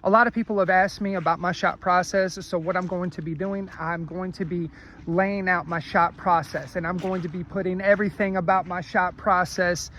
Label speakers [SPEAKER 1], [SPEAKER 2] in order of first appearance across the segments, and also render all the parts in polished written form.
[SPEAKER 1] A lot of people have asked me about my shot process. So what I'm going to be doing, I'm going to be laying out my shot process, and I'm going to be putting everything about my shot process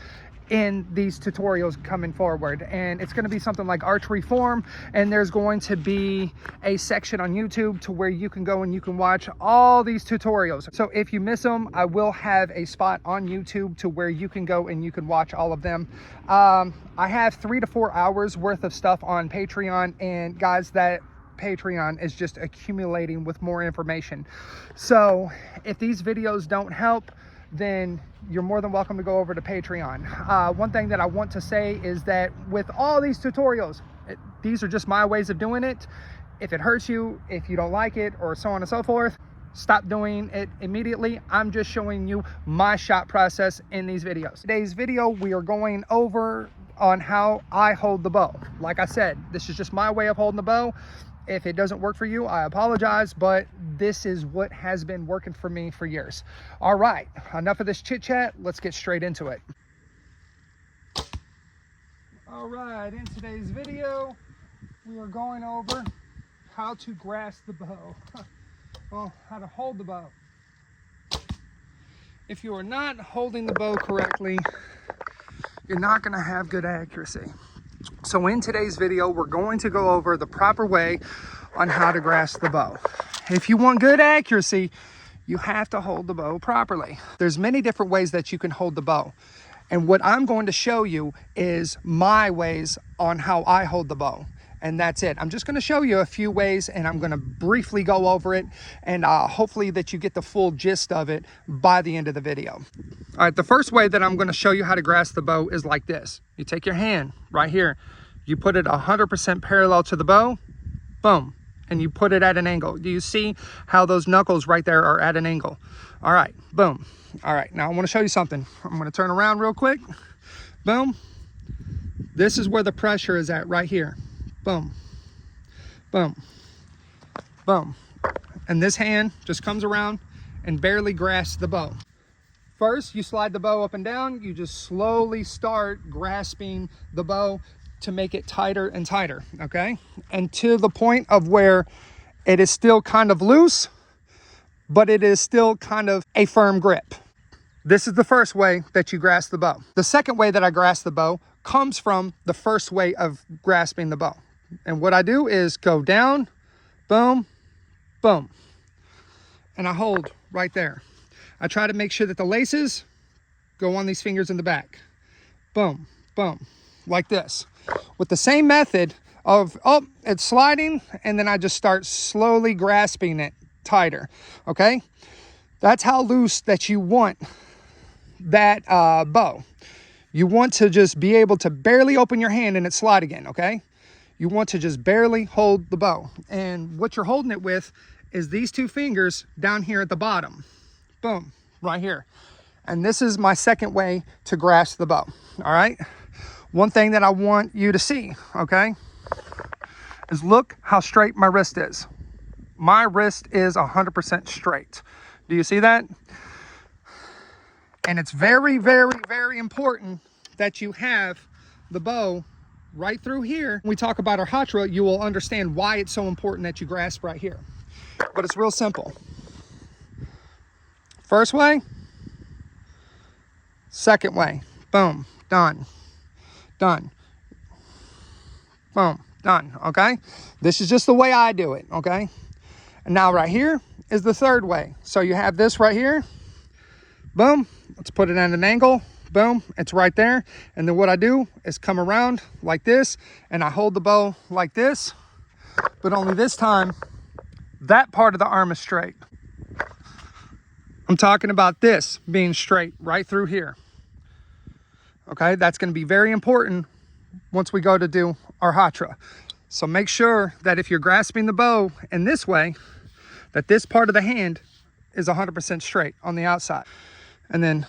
[SPEAKER 1] in these tutorials coming forward. And it's going to be something like archery form, and there's going to be a section on YouTube to where you can go and you can watch all these tutorials. So if you miss them, I will have a spot on YouTube to where you can go and you can watch all of them. I have 3 to 4 hours worth of stuff on Patreon, and guys, that Patreon is just accumulating with more information. So if these videos don't help, then you're more than welcome to go over to Patreon. One thing that I want to say is that with all these tutorials, these are just my ways of doing it. If it hurts you, if you don't like it, or so on and so forth, stop doing it immediately. I'm just showing you my shot process in these videos. Today's video, we are going over on how I hold the bow. Like I said, this is just my way of holding the bow. If it doesn't work for you, I apologize, but this is what has been working for me for years. All right, enough of this chit chat. Let's get straight into it. All right, in today's video, we are going over how to grasp the bow. Well, how to hold the bow. If you are not holding the bow correctly, you're not going to have good accuracy. So in today's video, we're going to go over the proper way on how to grasp the bow. If you want good accuracy, you have to hold the bow properly. There's many different ways that you can hold the bow. And what I'm going to show you is my ways on how I hold the bow. And that's it. I'm just going to show you a few ways, and I'm going to briefly go over it, and hopefully that you get the full gist of it by the end of the video. All right, the first way that I'm going to show you how to grasp the bow is like this. You take your hand right here, you put it 100% parallel to the bow, boom, and you put it at an angle. Do you see how those knuckles right there are at an angle? All right, boom. All right, now I want to show you something. I'm going to turn around real quick. Boom. This is where the pressure is at right here. Boom, boom, boom. And this hand just comes around and barely grasps the bow. First, you slide the bow up and down. You just slowly start grasping the bow to make it tighter and tighter, okay? And to the point of where it is still kind of loose, but it is still kind of a firm grip. This is the first way that you grasp the bow. The second way that I grasp the bow comes from the first way of grasping the bow. And what I do is go down, boom, boom, and I hold right there. I try to make sure that the laces go on these fingers in the back. Boom, boom, like this. With the same method of, oh, it's sliding, and then I just start slowly grasping it tighter, okay? That's how loose that you want that bow. You want to just be able to barely open your hand and it slide again, okay? You want to just barely hold the bow. And what you're holding it with is these two fingers down here at the bottom. Boom, right here. And this is my second way to grasp the bow, all right? One thing that I want you to see, okay, is look how straight my wrist is. My wrist is 100% straight. Do you see that? And it's very, very, very important that you have the bow right through here. When we talk about our hatra, you will understand why it's so important that you grasp right here. But it's real simple. First way, second way, boom, done, done, boom, done, okay? This is just the way I do it, okay? And now right here is the third way. So you have this right here, boom, let's put it at an angle. Boom, it's right there. And then what I do is come around like this, and I hold the bow like this, but only this time, that part of the arm is straight. I'm talking about this being straight right through here. Okay, that's going to be very important once we go to do our hatra. So make sure that if you're grasping the bow in this way, that this part of the hand is 100% straight on the outside. And then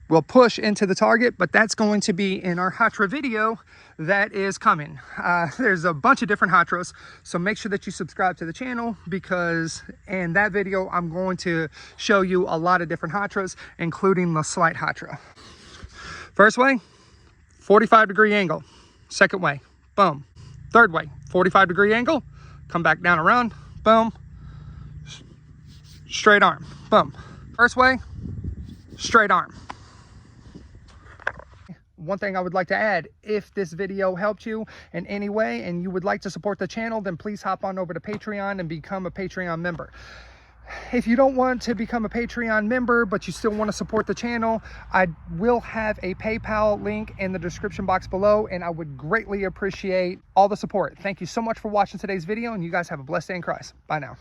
[SPEAKER 1] we'll push into the target, but that's going to be in our hatra video that is coming. There's a bunch of different hatras, so make sure that you subscribe to the channel, because in that video, I'm going to show you a lot of different hatras, including the slight hatra. First way, 45-degree angle. Second way, boom, Third way, 45-degree angle, come back down around, boom, straight arm, boom. First way, straight arm. One thing I would like to add, if this video helped you in any way and you would like to support the channel, then please hop on over to Patreon and become a Patreon member. If you don't want to become a Patreon member, but you still want to support the channel, I will have a PayPal link in the description box below, and I would greatly appreciate all the support. Thank you so much for watching today's video, and you guys have a blessed day in Christ. Bye now.